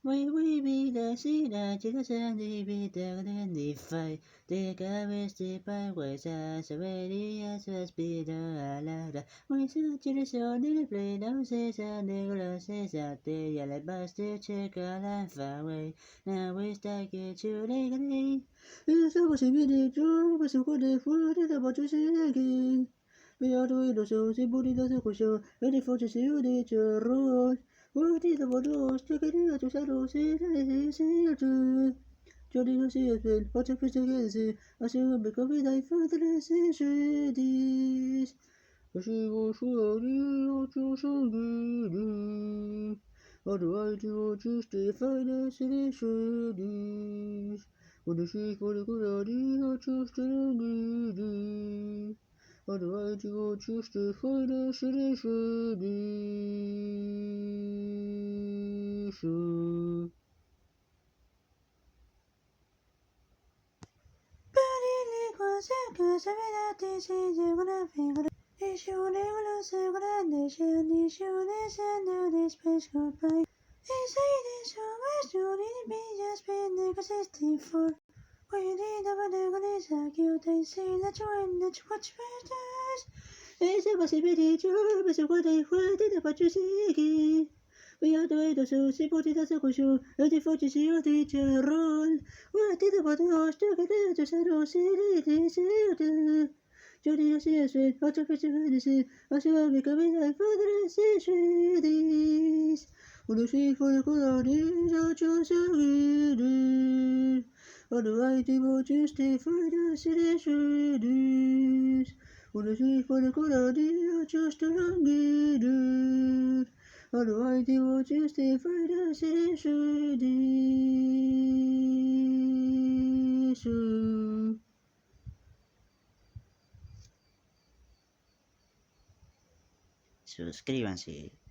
We be the sea that you can be the fight. The garbage the byways as a radius was be the alada. We said to the show, the play, no says, and Nicholas says out there, yellow bus to check out and far away. Now we start get you legally. It's a possibility, Joe, was a good food, it's about to see again. We are doing the show, the body does a show, ready for the show, the road. Worthy the water, sticking to shadow, see, Jolly no see it, what a pretty gaze, I shall become a life for the lessons. She was surely to Sunday. Otherwise, you would justify the silly shades. When the sheep for the good idea, just a lady. Otherwise, you would justify the silly shades. It's a possibility, but so what I wanted about you see. We are doing the show, see what it does a show, ready for to see your teacher roll. What did about the horse to get into shadow city? Jody, I see a sweet, what a pretty medicine. I shall make a bit for the cities. On the street for the colonies, I chose a reading. On the right, you will just stay for the cities. On the street for the colonies, I chose a reading. Otherwise, you will just stay for the cities. Suscríbanse.